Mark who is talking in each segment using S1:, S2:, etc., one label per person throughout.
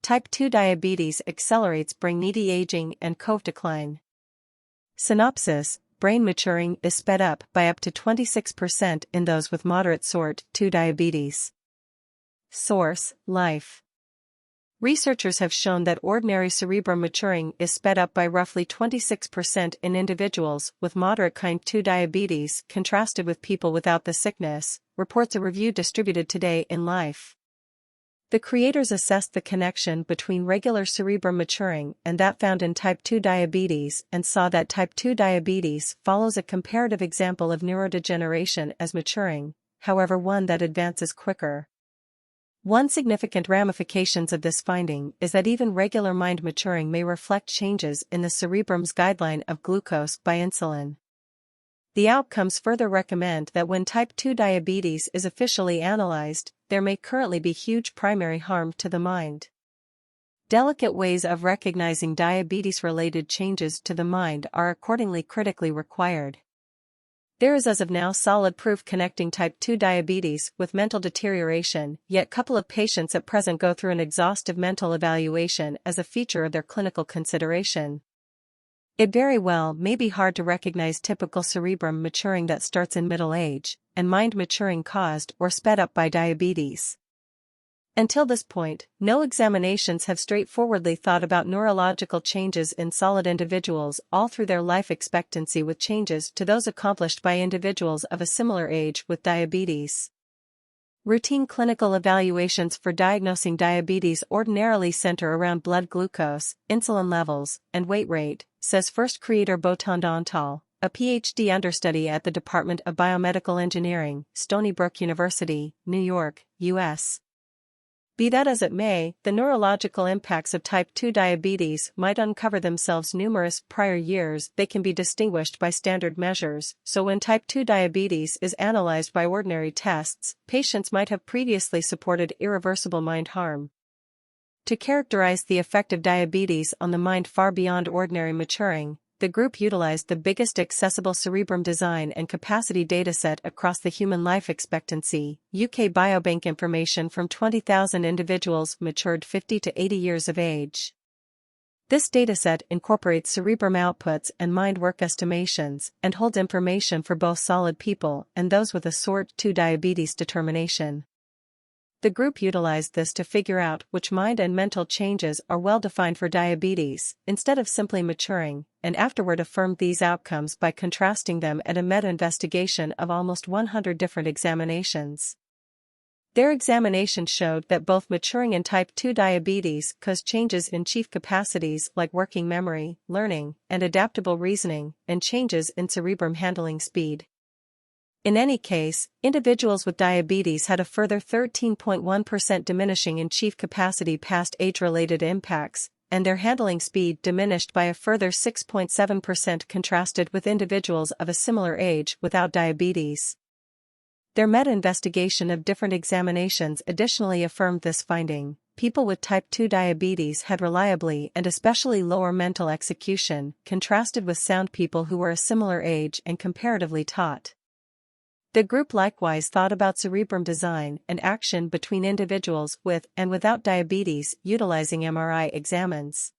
S1: Type 2 diabetes accelerates brain-needy aging and cove decline. Synopsis: brain maturing is sped up by up to 26% in those with moderate sort 2 diabetes. Source: Life. Researchers have shown that ordinary cerebrum maturing is sped up by roughly 26% in individuals with moderate kind 2 diabetes contrasted with people without the sickness, reports a review distributed today in Life. The creators assessed the connection between regular cerebrum maturing and that found in type 2 diabetes and saw that type 2 diabetes follows a comparative example of neurodegeneration as maturing, however one that advances quicker. One significant ramifications of this finding is that even regular mind maturing may reflect changes in the cerebrum's guideline of glucose by insulin. The outcomes further recommend that when type 2 diabetes is officially analyzed, there may currently be huge primary harm to the mind. Delicate ways of recognizing diabetes-related changes to the mind are accordingly critically required. There is as of now solid proof connecting type 2 diabetes with mental deterioration, yet couple of patients at present go through an exhaustive mental evaluation as a feature of their clinical consideration. It very well may be hard to recognize typical cerebrum maturing that starts in middle age, and mind maturing caused or sped up by diabetes. Until this point, no examinations have straightforwardly thought about neurological changes in solid individuals all through their life expectancy with changes to those accomplished by individuals of a similar age with diabetes. Routine clinical evaluations for diagnosing diabetes ordinarily center around blood glucose, insulin levels, and weight rate, says first creator Botan Dontal, a PhD understudy at the Department of Biomedical Engineering, Stony Brook University, New York, U.S. Be that as it may, the neurological impacts of type 2 diabetes might uncover themselves numerous prior years. They can be distinguished by standard measures, so when type 2 diabetes is analyzed by ordinary tests, patients might have previously supported irreversible mind harm. To characterize the effect of diabetes on the mind far beyond ordinary maturing, the group utilized the biggest accessible cerebrum design and capacity dataset across the human life expectancy, UK Biobank information from 20,000 individuals matured 50 to 80 years of age. This dataset incorporates cerebrum outputs and mind work estimations and holds information for both solid people and those with a sort 2 diabetes determination. The group utilized this to figure out which mind and mental changes are well defined for diabetes, instead of simply maturing, and afterward affirmed these outcomes by contrasting them at a meta-investigation of almost 100 different examinations. Their examination showed that both maturing and type 2 diabetes cause changes in chief capacities like working memory, learning, and adaptable reasoning, and changes in cerebrum handling speed. In any case, individuals with diabetes had a further 13.1% diminishing in chief capacity past age-related impacts, and their handling speed diminished by a further 6.7% contrasted with individuals of a similar age without diabetes. Their meta-investigation of different examinations additionally affirmed this finding. People with type 2 diabetes had reliably and especially lower mental execution, contrasted with sound people who were a similar age and comparatively taught. The group likewise thought about cerebrum design and action between individuals with and without diabetes utilizing MRI examines.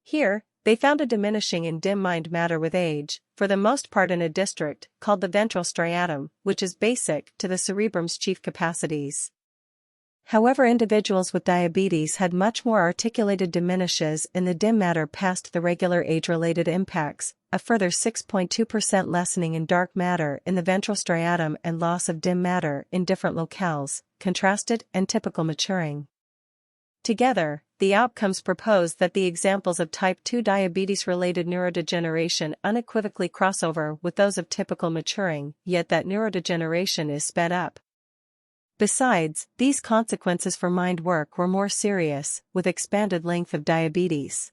S1: Here, they found a diminishing in dim mind matter with age, for the most part in a district called the ventral striatum, which is basic to the cerebrum's chief capacities. However, individuals with diabetes had much more articulated diminishes in the dim matter past the regular age-related impacts, a further 6.2% lessening in dark matter in the ventral striatum and loss of dim matter in different locales, contrasted and typical maturing. Together, the outcomes propose that the examples of type 2 diabetes-related neurodegeneration unequivocally cross over with those of typical maturing, yet that neurodegeneration is sped up. Besides, these consequences for mind work were more serious, with expanded length of diabetes.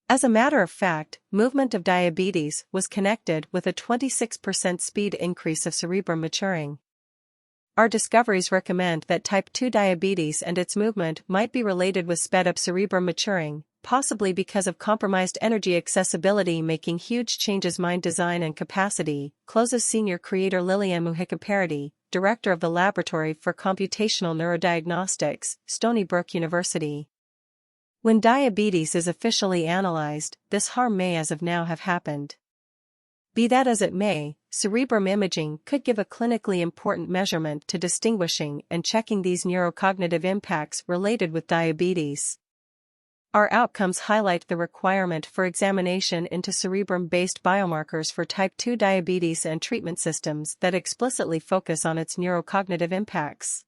S1: As a matter of fact, movement of diabetes was connected with a 26% speed increase of cerebrum maturing. Our discoveries recommend that type 2 diabetes and its movement might be related with sped-up cerebrum maturing, possibly because of compromised energy accessibility making huge changes mind design and capacity, closes senior creator Lilian Mujica-Parody, director of the Laboratory for Computational Neurodiagnostics, Stony Brook University. When diabetes is officially analyzed, this harm may as of now have happened. Be that as it may, cerebrum imaging could give a clinically important measurement to distinguishing and checking these neurocognitive impacts related with diabetes. Our outcomes highlight the requirement for examination into cerebrum-based biomarkers for type 2 diabetes and treatment systems that explicitly focus on its neurocognitive impacts.